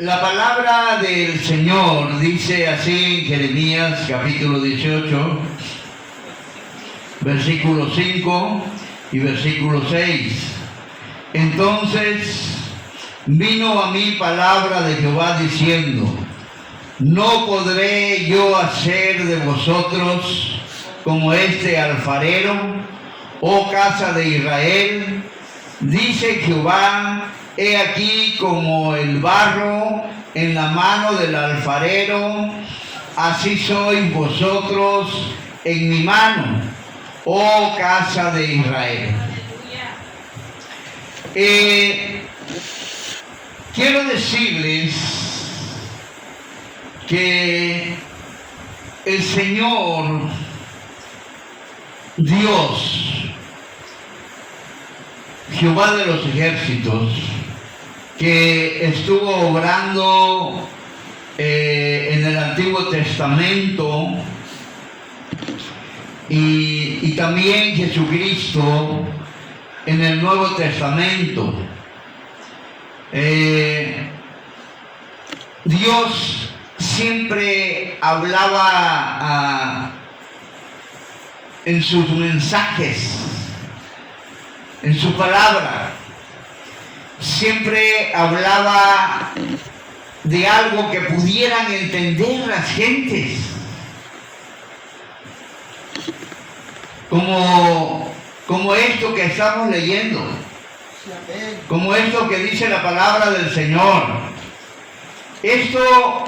La palabra del Señor dice así en Jeremías capítulo 18, versículo 5 y versículo 6. Entonces vino a mí palabra de Jehová diciendo: ¿no podré yo hacer de vosotros como este alfarero, oh casa de Israel? Dice Jehová: he aquí como el barro en la mano del alfarero, así sois vosotros en mi mano, oh casa de Israel. Quiero decirles que el Señor Dios, Jehová de los ejércitos, que estuvo obrando en el Antiguo Testamento, y también Jesucristo en el Nuevo Testamento. Dios siempre hablaba en sus mensajes, en su palabra. Siempre hablaba de algo que pudieran entender las gentes, como esto que estamos leyendo, como esto que dice la palabra del Señor. Esto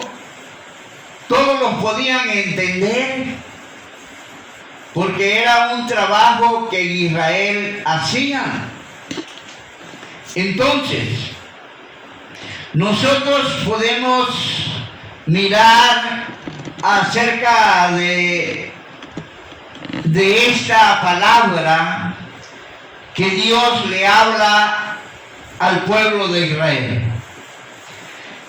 todos lo podían entender, porque era un trabajo que Israel hacía. Entonces, nosotros podemos mirar acerca de esta palabra que Dios le habla al pueblo de Israel.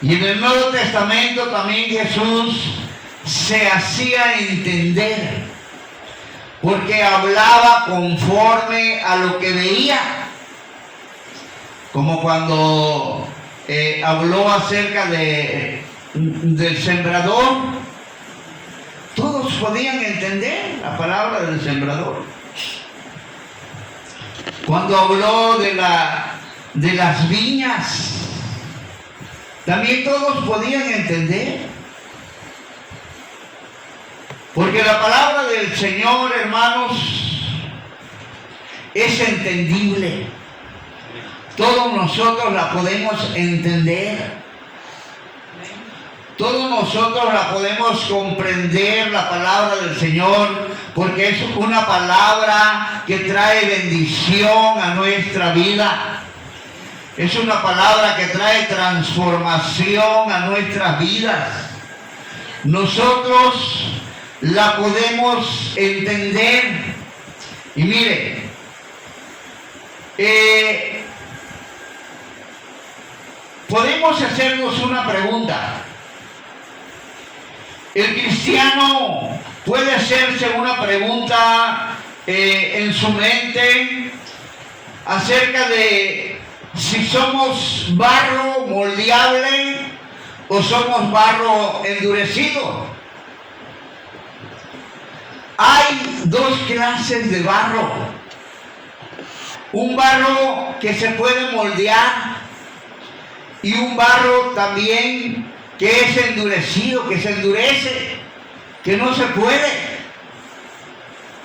Y en el Nuevo Testamento también Jesús se hacía entender, porque hablaba conforme a lo que veía. Como cuando habló acerca del sembrador, todos podían entender la palabra del sembrador. Cuando habló de las viñas, también todos podían entender. Porque la palabra del Señor, hermanos, es entendible. Todos nosotros la podemos entender. Todos nosotros la podemos comprender, la palabra del Señor, porque es una palabra que trae bendición a nuestra vida. Es una palabra que trae transformación a nuestras vidas. Nosotros la podemos entender. Y mire, podemos hacernos una pregunta. El cristiano puede hacerse una pregunta en su mente acerca de si somos barro moldeable o somos barro endurecido. Hay dos clases de barro. Un barro que se puede moldear y un barro también que es endurecido, que se endurece, que no se puede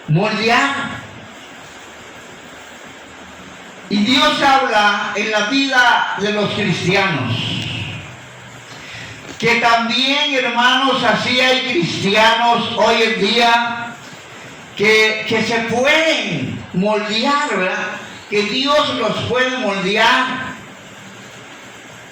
moldear. Y Dios habla en la vida de los cristianos, que también, hermanos, así hay cristianos hoy en día que se pueden moldear, ¿verdad? Que Dios los puede moldear.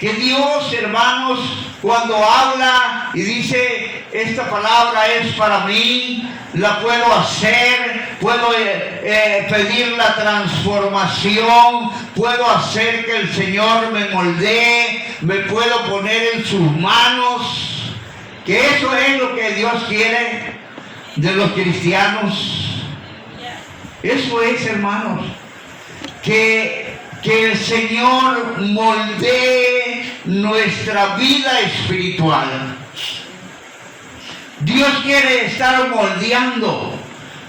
Que Dios, hermanos, cuando habla y dice, esta palabra es para mí, la puedo hacer, puedo pedir la transformación, puedo hacer que el Señor me moldee, me puedo poner en sus manos. Que eso es lo que Dios quiere de los cristianos. Eso es, hermanos, que el Señor moldee nuestra vida espiritual. Dios quiere estar moldeando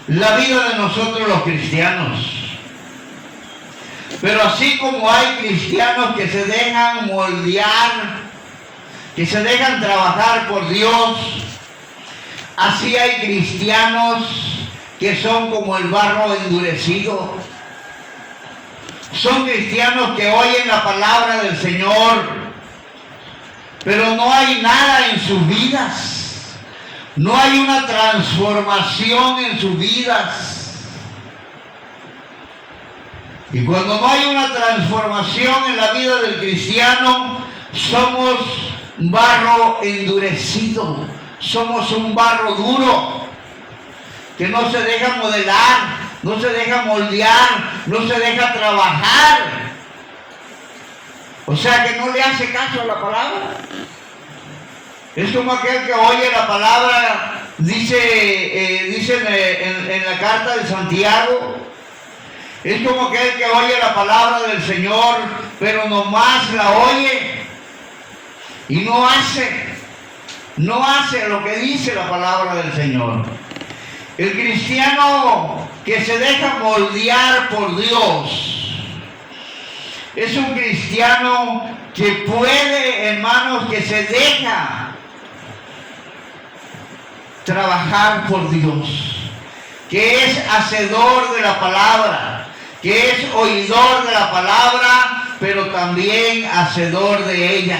la vida de nosotros los cristianos. Pero así como hay cristianos que se dejan moldear, que se dejan trabajar por Dios, así hay cristianos que son como el barro endurecido. Son cristianos que oyen la palabra del Señor, pero no hay nada en sus vidas. No hay una transformación en sus vidas. Y cuando no hay una transformación en la vida del cristiano, somos barro endurecido. Somos un barro duro que no se deja modelar, no se deja moldear, no se deja trabajar. O sea que no le hace caso a la palabra. Es como aquel que oye la palabra, dice en la carta de Santiago, es como aquel que oye la palabra del Señor, pero nomás la oye y no hace lo que dice la palabra del Señor. El cristiano que se deja moldear por Dios es un cristiano que puede, hermanos, que se deja trabajar por Dios, que es hacedor de la palabra, que es oidor de la palabra, pero también hacedor de ella.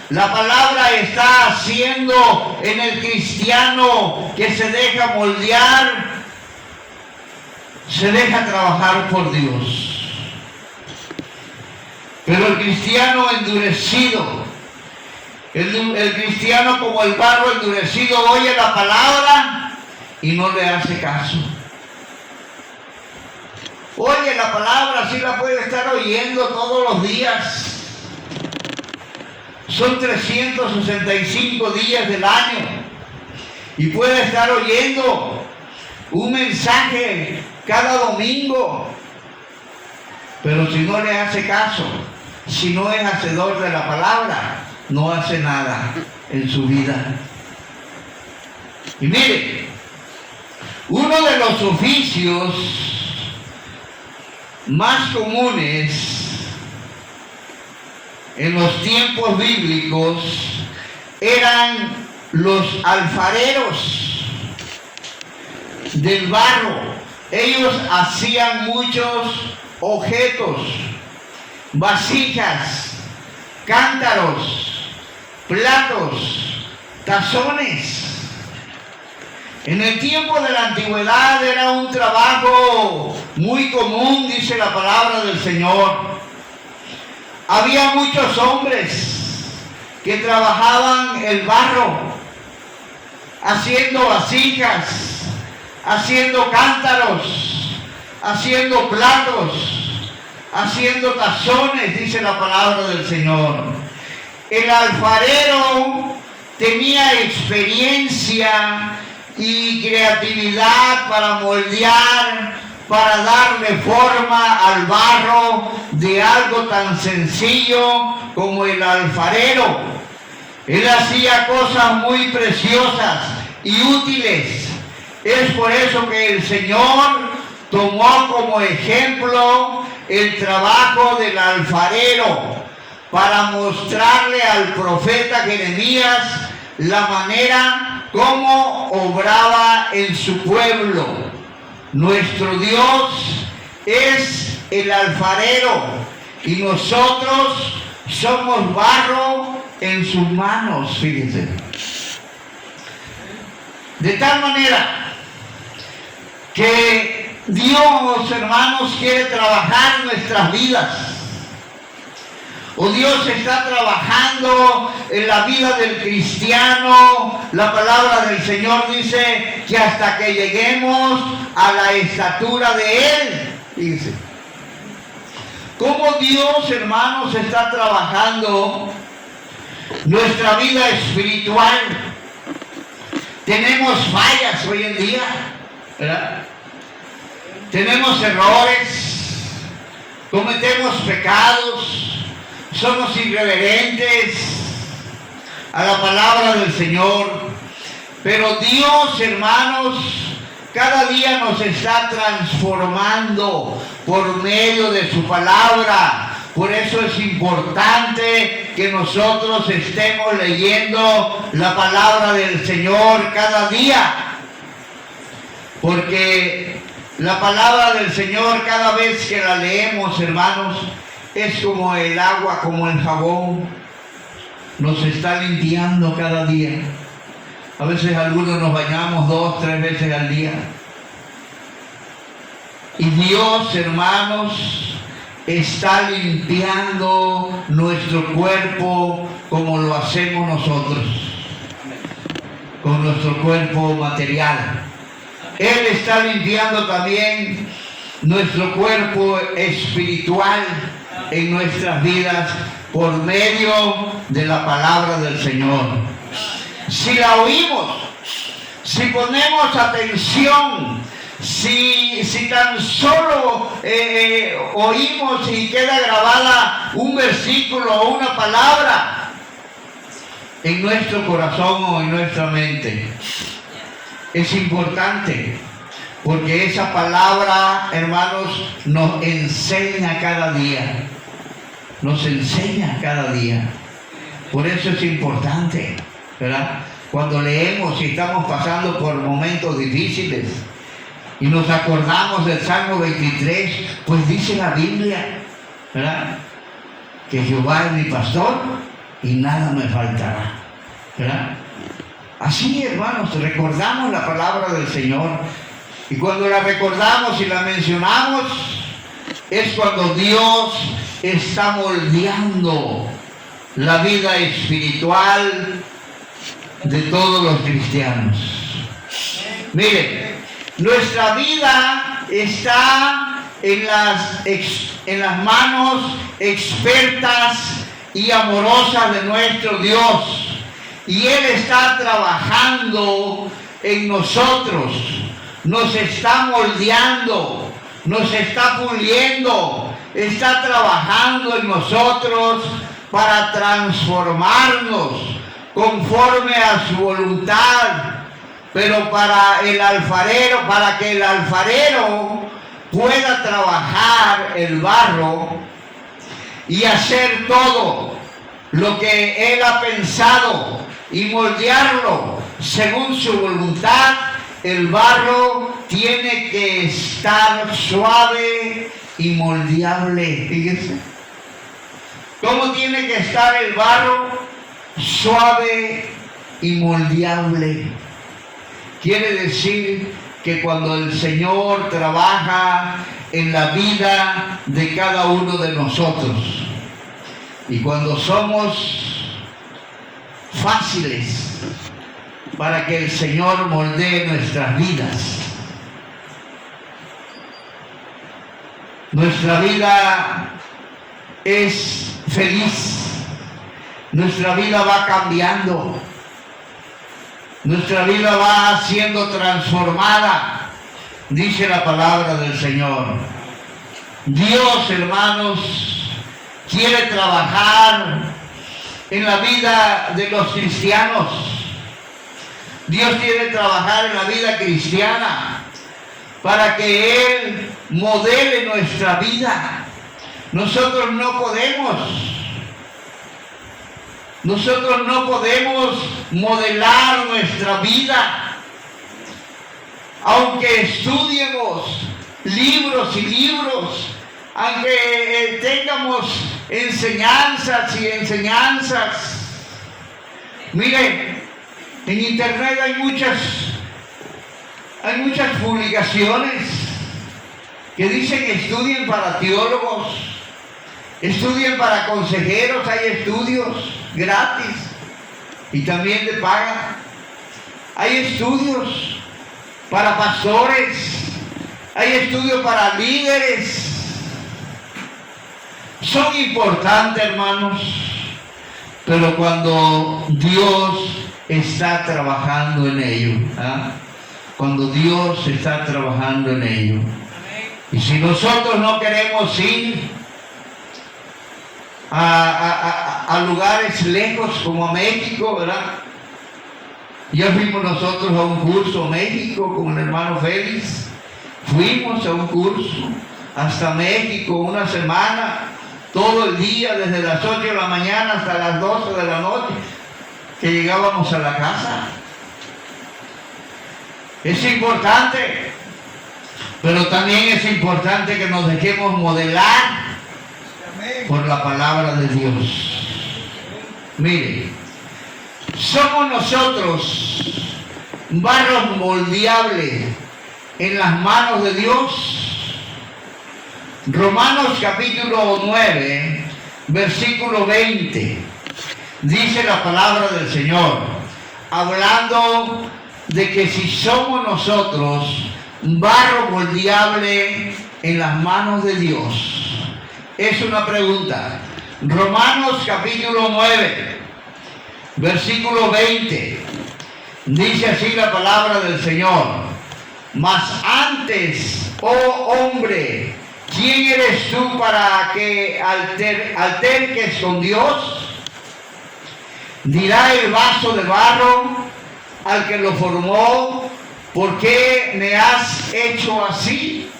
La palabra está haciendo en el cristiano que se deja moldear, se deja trabajar por Dios. Pero el cristiano endurecido, el cristiano como el barro endurecido, oye la palabra y no le hace caso. Oye la palabra, sí la puede estar oyendo todos los días. Son 365 días del año y puede estar oyendo un mensaje cada domingo. Pero si no le hace caso, si no es hacedor de la palabra, no hace nada en su vida. Y mire, uno de los oficios más comunes en los tiempos bíblicos eran los alfareros del barro. Ellos hacían muchos objetos, vasijas, cántaros, platos, tazones. En el tiempo de la antigüedad era un trabajo muy común, dice la palabra del Señor. Había muchos hombres que trabajaban el barro, haciendo vasijas, haciendo cántaros, haciendo platos, haciendo tazones, dice la palabra del Señor. El alfarero tenía experiencia y creatividad para moldear, para darle forma al barro de algo tan sencillo como el alfarero. Él hacía cosas muy preciosas y útiles. Es por eso que el Señor tomó como ejemplo el trabajo del alfarero para mostrarle al profeta Jeremías la manera como obraba en su pueblo. Nuestro Dios es el alfarero y nosotros somos barro en sus manos, fíjense. De tal manera que Dios, hermanos, quiere trabajar nuestras vidas. O Dios está trabajando en la vida del cristiano. La palabra del Señor dice que hasta que lleguemos a la estatura de Él. Fíjense. ¿Cómo Dios, hermanos, está trabajando nuestra vida espiritual? Tenemos fallas hoy en día, ¿verdad? Tenemos errores, cometemos pecados, somos irreverentes a la palabra del Señor. Pero Dios, hermanos, cada día nos está transformando por medio de su palabra. Por eso es importante que nosotros estemos leyendo la palabra del Señor cada día. Porque la palabra del Señor, cada vez que la leemos, hermanos, es como el agua, como el jabón. Nos está limpiando cada día. A veces algunos nos bañamos 2, 3 veces al día. Y Dios, hermanos, está limpiando nuestro cuerpo como lo hacemos nosotros, con nuestro cuerpo material. Él está limpiando también nuestro cuerpo espiritual en nuestras vidas por medio de la palabra del Señor. Si la oímos, si ponemos atención, si tan solo oímos y queda grabada un versículo o una palabra en nuestro corazón o en nuestra mente, es importante, porque esa palabra, hermanos, nos enseña cada día. Nos enseña cada día. Por eso es importante, ¿verdad? Cuando leemos y estamos pasando por momentos difíciles y nos acordamos del Salmo 23, pues dice la Biblia, ¿verdad?, que Jehová es mi pastor y nada me faltará, ¿verdad? Así, hermanos, recordamos la palabra del Señor, y cuando la recordamos y la mencionamos, es cuando Dios está moldeando la vida espiritual de todos los cristianos. Miren, nuestra vida está en las manos expertas y amorosas de nuestro Dios. Y Él está trabajando en nosotros, nos está moldeando, nos está puliendo, está trabajando en nosotros para transformarnos conforme a su voluntad. Pero para que el alfarero pueda trabajar el barro y hacer todo lo que Él ha pensado y moldearlo según su voluntad, el barro tiene que estar suave y moldeable. Fíjense, ¿cómo tiene que estar el barro? Suave y moldeable. Quiere decir que cuando el Señor trabaja en la vida de cada uno de nosotros, y cuando somos fáciles para que el Señor moldee nuestras vidas, nuestra vida es feliz, nuestra vida va cambiando, nuestra vida va siendo transformada, dice la palabra del Señor. Dios, hermanos, quiere trabajar en la vida de los cristianos. Dios quiere trabajar en la vida cristiana para que Él modele nuestra vida. Nosotros no podemos modelar nuestra vida, aunque estudiemos libros y libros, aunque tengamos enseñanzas y enseñanzas. Miren, en internet hay muchas publicaciones que dicen estudien para teólogos, estudien para consejeros, hay estudios gratis y también de paga. Hay estudios para pastores, hay estudios para líderes. Son importantes, hermanos, pero cuando Dios está trabajando en ello, cuando Dios está trabajando en ello, y si nosotros no queremos ir, a lugares lejos como a México, ¿verdad? Ya fuimos nosotros a un curso a México con el hermano Félix. Fuimos a un curso hasta México una semana, todo el día, desde las 8 de la mañana hasta las 12 de la noche, que llegábamos a la casa. Es importante, pero también es importante que nos dejemos modelar por la palabra de Dios. Mire, somos nosotros barros moldeables en las manos de Dios. Romanos capítulo 9, versículo 20, dice la palabra del Señor, hablando de que si somos nosotros barro moldeable en las manos de Dios. Es una pregunta. Romanos capítulo 9, versículo 20, dice así la palabra del Señor: mas antes, oh hombre, ¿quién eres tú para que alterques con Dios? Dirá el vaso de barro al que lo formó, ¿por qué me has hecho así?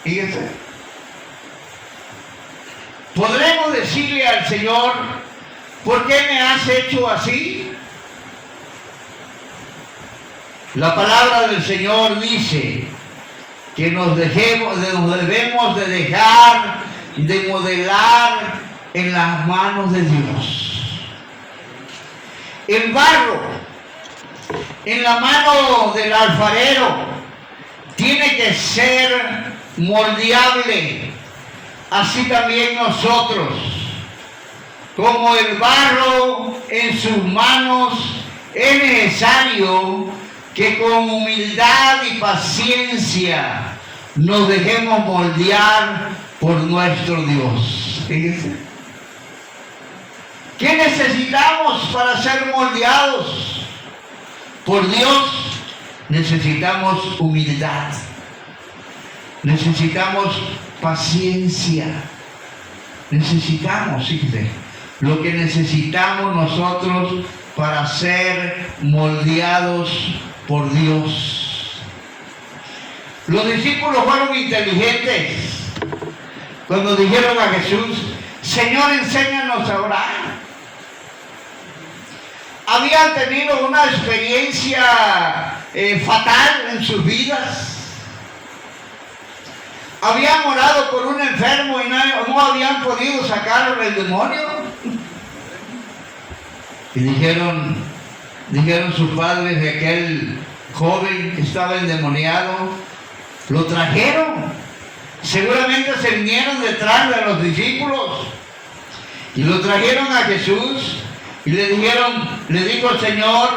Fíjense. ¿Podremos decirle al Señor, ¿por qué me has hecho así? La palabra del Señor dice que nos debemos de dejar de modelar en las manos de Dios. El barro en la mano del alfarero tiene que ser moldeable. Así también nosotros, como el barro en sus manos, es necesario que con humildad y paciencia nos dejemos moldear por nuestro Dios. Fíjense. ¿Qué necesitamos para ser moldeados por Dios? Necesitamos humildad, necesitamos paciencia, necesitamos, fíjense, lo que necesitamos nosotros para ser moldeados por Dios. Los discípulos fueron inteligentes cuando dijeron a Jesús: Señor, enséñanos a orar. Habían tenido una experiencia fatal en sus vidas. Habían orado por un enfermo y no habían podido sacarlo del demonio. Y dijeron sus padres de aquel joven que estaba endemoniado, lo trajeron. Seguramente se vinieron detrás de los discípulos y lo trajeron a Jesús y le dijo el Señor: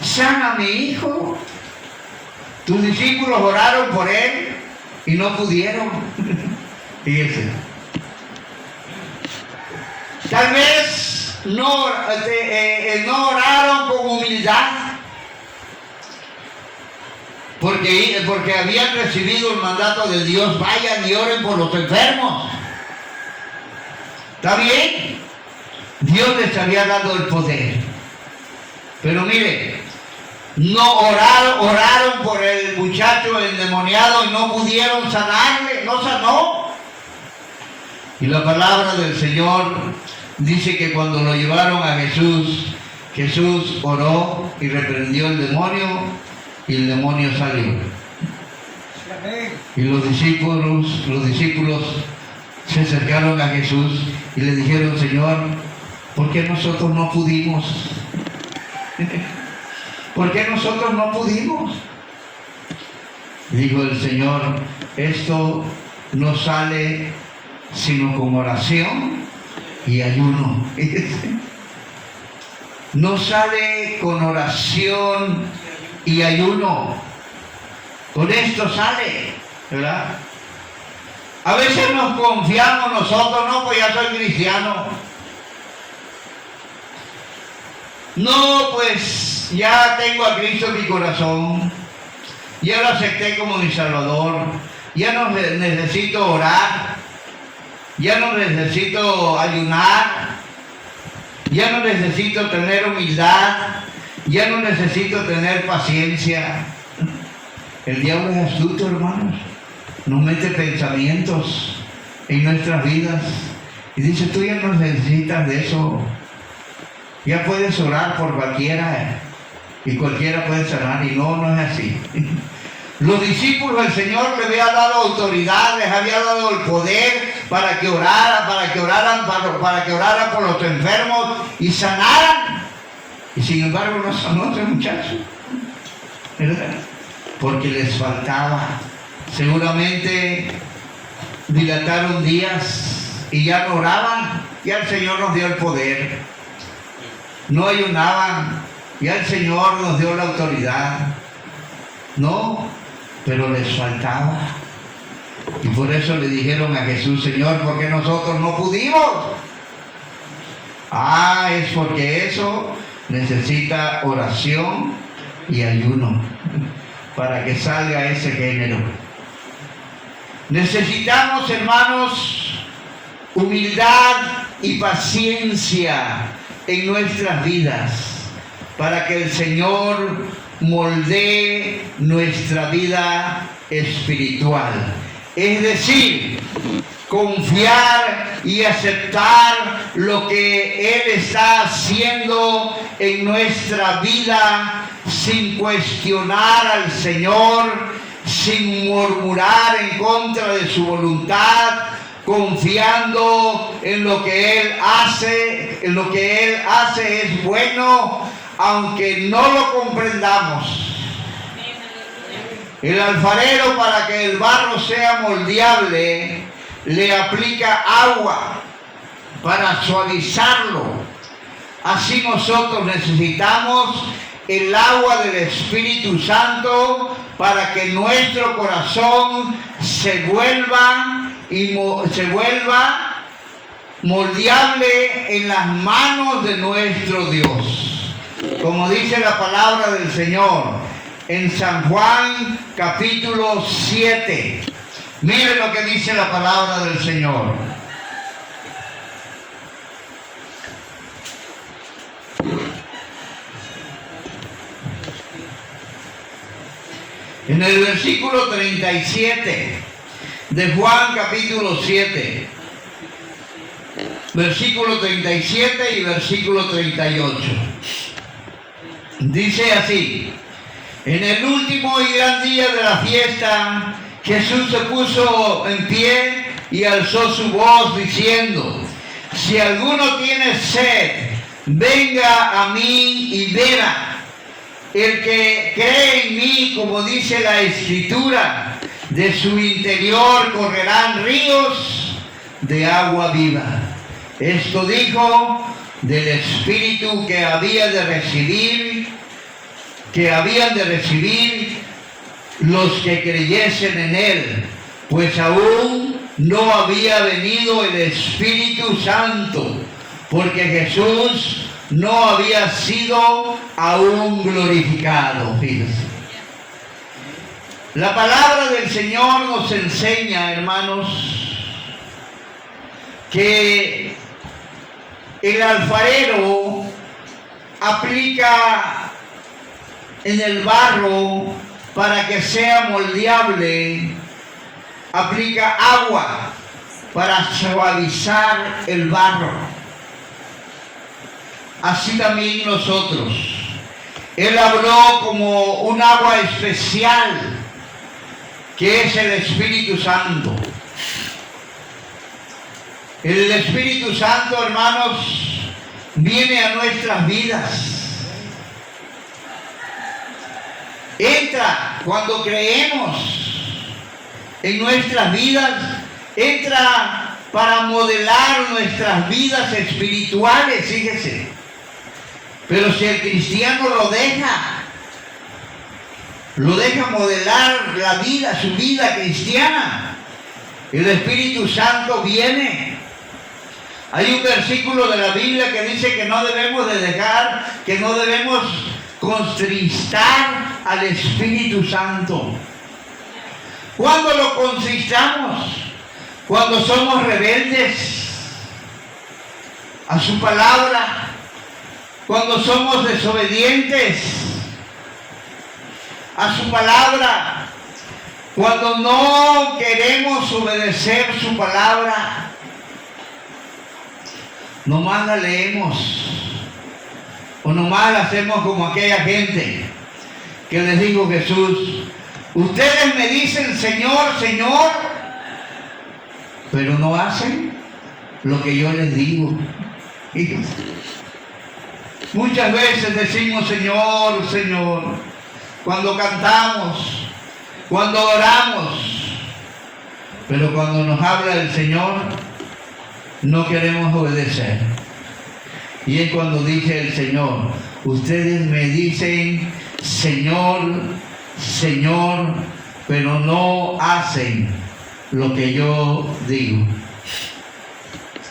sana a mi hijo. Tus discípulos oraron por él y no pudieron. Fíjense. Tal vez no oraron con humildad, porque habían recibido el mandato de Dios: vayan y oren por los enfermos. ¿Está bien? Dios les había dado el poder. Pero mire, no oraron por el muchacho endemoniado y no pudieron sanarle, no sanó. Y la palabra del Señor dice que cuando lo llevaron a Jesús, Jesús oró y reprendió el demonio y el demonio salió. Y los discípulos se acercaron a Jesús y le dijeron: Señor, ¿por qué nosotros no pudimos? ¿Por qué nosotros no pudimos? Dijo el Señor: esto no sale sino con oración y ayuno. No sale con oración y ayuno. Con esto sale, ¿verdad? A veces nos confiamos nosotros: no, pues ya soy cristiano. No, pues ya tengo a Cristo en mi corazón. Ya lo acepté como mi Salvador. Ya no necesito orar. ya no necesito ayunar, ya no necesito tener humildad, ya no necesito tener paciencia. El diablo es astuto, hermanos. Nos mete pensamientos en nuestras vidas y dice, tú ya no necesitas de eso. Ya puedes orar por cualquiera y cualquiera puede sanar. Y no, no es así. Los discípulos del Señor les había dado autoridad, les había dado el poder para que oraran, para que oraran por los enfermos y sanaran. Y sin embargo no sanó ese muchacho, ¿verdad? Porque les faltaba. Seguramente dilataron días y ya no oraban. Ya el Señor nos dio el poder. No ayunaban. Ya el Señor nos dio la autoridad. No, pero les faltaba. Y por eso le dijeron a Jesús, Señor, ¿por qué nosotros no pudimos? Ah, es porque eso necesita oración y ayuno para que salga ese género. Necesitamos, hermanos, humildad y paciencia en nuestras vidas para que el Señor moldee nuestra vida espiritual. Es decir, confiar y aceptar lo que Él está haciendo en nuestra vida sin cuestionar al Señor, sin murmurar en contra de su voluntad, confiando en lo que Él hace. En lo que Él hace es bueno, aunque no lo comprendamos. El alfarero, para que el barro sea moldeable, le aplica agua para suavizarlo. Así nosotros necesitamos el agua del Espíritu Santo para que nuestro corazón se vuelva moldeable en las manos de nuestro Dios. Como dice la palabra del Señor en San Juan capítulo 7. Mire lo que dice la palabra del Señor. En el versículo 37 de Juan capítulo 7, versículo 37 y versículo 38. Dice así: en el último y gran día de la fiesta, Jesús se puso en pie y alzó su voz diciendo: si alguno tiene sed, venga a mí y beba. El que cree en mí, como dice la Escritura, de su interior correrán ríos de agua viva. Esto dijo del Espíritu que habían de recibir los que creyesen en Él, pues aún no había venido el Espíritu Santo, porque Jesús no había sido aún glorificado. Fíjense. La palabra del Señor nos enseña, hermanos, que el alfarero aplica en el barro para que sea moldeable, aplica agua para suavizar el barro. Así también nosotros. Él habló como un agua especial, que es el Espíritu Santo. El Espíritu Santo, hermanos, viene a nuestras vidas. Entra cuando creemos en nuestras vidas, entra para modelar nuestras vidas espirituales, fíjese. Pero si el cristiano lo deja modelar la vida, su vida cristiana, el Espíritu Santo viene. Hay un versículo de la Biblia que dice que no debemos contristar al Espíritu Santo. ¿Cuándo lo contristamos? cuando somos rebeldes a su palabra, cuando somos desobedientes a su palabra, cuando no queremos obedecer su palabra, nomás la leemos o nomás la hacemos como aquella gente que les dijo Jesús: ustedes me dicen Señor, Señor, pero no hacen lo que yo les digo. Muchas veces decimos Señor, Señor, cuando cantamos, cuando oramos, pero cuando nos habla el Señor no queremos obedecer. Y es cuando dice el Señor: ustedes me dicen Señor, Señor, pero no hacen lo que yo digo.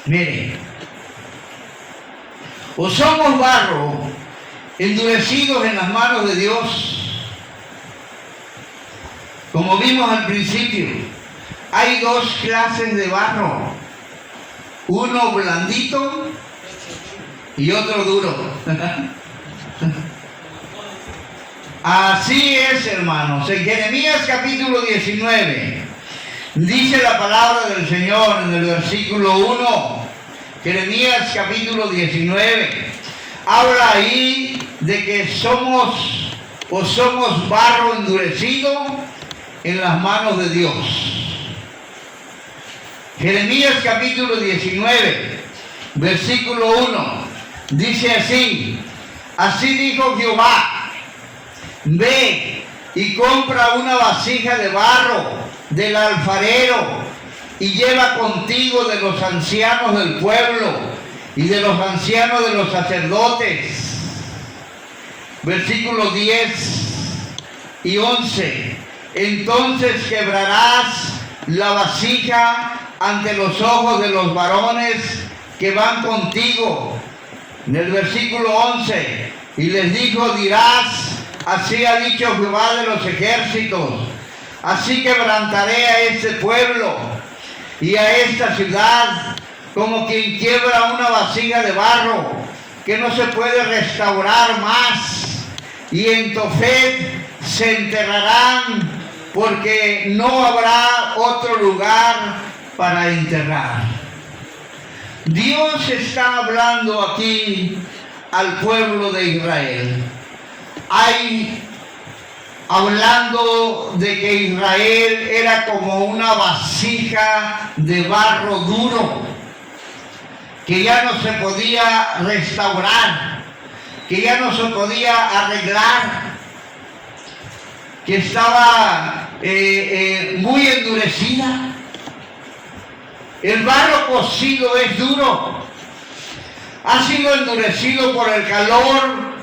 Mire, o somos barro endurecidos en las manos de Dios, como vimos al principio. Hay dos clases de barro, uno blandito y otro duro. Así es, hermanos. En Jeremías capítulo 19 dice la palabra del Señor en el versículo 1. Jeremías capítulo 19 habla ahí de que somos barro endurecido en las manos de Dios. Jeremías capítulo 19 versículo 1 dice así: así dijo Jehová, ve y compra una vasija de barro del alfarero y lleva contigo de los ancianos del pueblo y de los ancianos de los sacerdotes. Versículos 10 y 11. Entonces quebrarás la vasija ante los ojos de los varones que van contigo. En el versículo 11, y les dijo, dirás, así ha dicho Jehová de los ejércitos, así quebrantaré a este pueblo y a esta ciudad como quien quiebra una vasija de barro que no se puede restaurar más, y en Tofet se enterrarán porque no habrá otro lugar para enterrar. Dios está hablando aquí al pueblo de Israel. Hablando de que Israel era como una vasija de barro duro, que ya no se podía restaurar, que ya no se podía arreglar, que estaba muy endurecida. El barro cocido es duro, ha sido endurecido por el calor,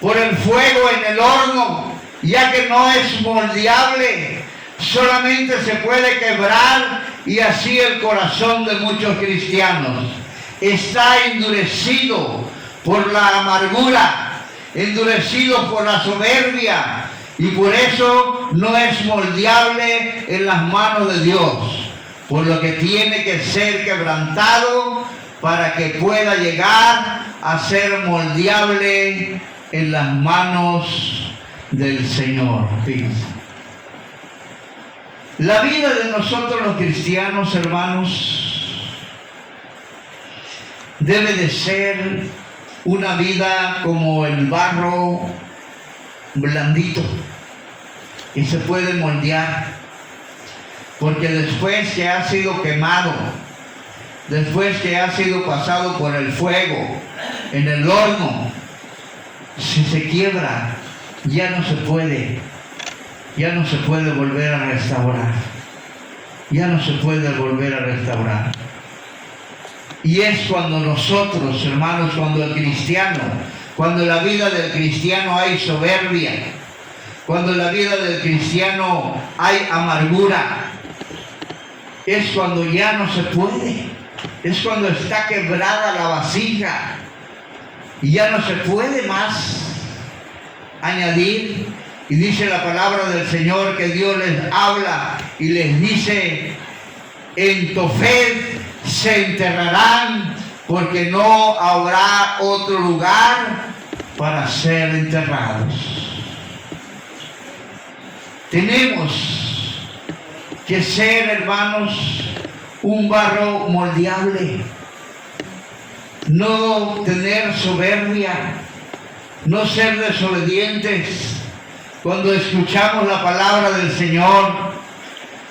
por el fuego en el horno, ya que no es moldeable, solamente se puede quebrar, y así el corazón de muchos cristianos está endurecido por la amargura, endurecido por la soberbia, y por eso no es moldeable en las manos de Dios, por lo que tiene que ser quebrantado para que pueda llegar a ser moldeable en las manos del Señor. Fíjense. La vida de nosotros los cristianos, hermanos, debe de ser una vida como el barro blandito, y se puede moldear, porque después que ha sido quemado, después que ha sido pasado por el fuego, en el horno, si se quiebra, ya no se puede volver a restaurar, ya no se puede volver a restaurar. Y es cuando nosotros, hermanos, cuando en la vida del cristiano hay soberbia, cuando en la vida del cristiano hay amargura, es cuando ya no se puede, es cuando está quebrada la vasija y ya no se puede más añadir. Y dice la palabra del Señor que Dios les habla y les dice en Tofet se enterrarán, porque no habrá otro lugar para ser enterrados. Tenemos que ser, hermanos, un barro moldeable, no tener soberbia, no ser desobedientes cuando escuchamos la palabra del Señor,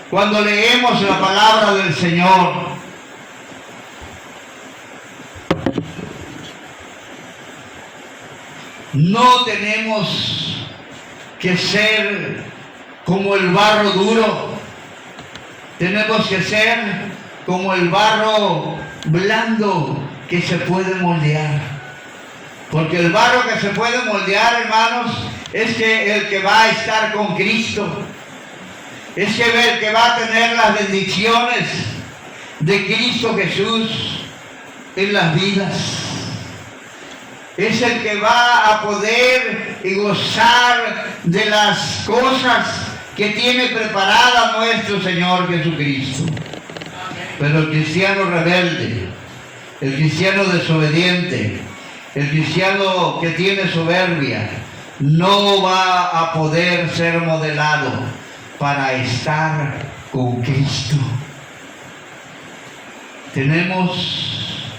cuando leemos la palabra del Señor. No tenemos que ser como el barro duro, tenemos que ser como el barro blando que se puede moldear. Porque el barro que se puede moldear, hermanos, es que el que va a estar con Cristo, es que el que va a tener las bendiciones de Cristo Jesús en las vidas. Es el que va a poder gozar de las cosas que tiene preparada nuestro Señor Jesucristo. Pero el cristiano rebelde, el cristiano desobediente, el cristiano que tiene soberbia, no va a poder ser modelado para estar con Cristo. Tenemos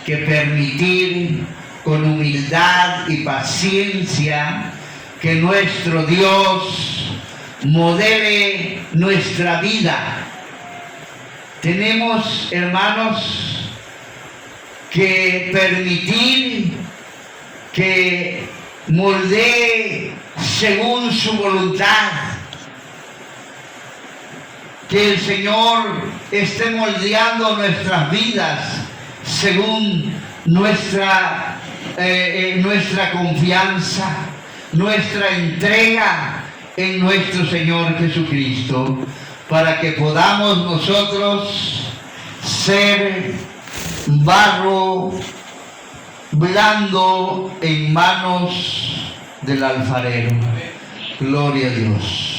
que permitir con humildad y paciencia que nuestro Dios modele nuestra vida. Tenemos, hermanos, que permitir que moldee según su voluntad, que el Señor esté moldeando nuestras vidas según nuestra confianza, nuestra entrega en nuestro Señor Jesucristo, para que podamos nosotros ser barro blando en manos del alfarero. Gloria a Dios.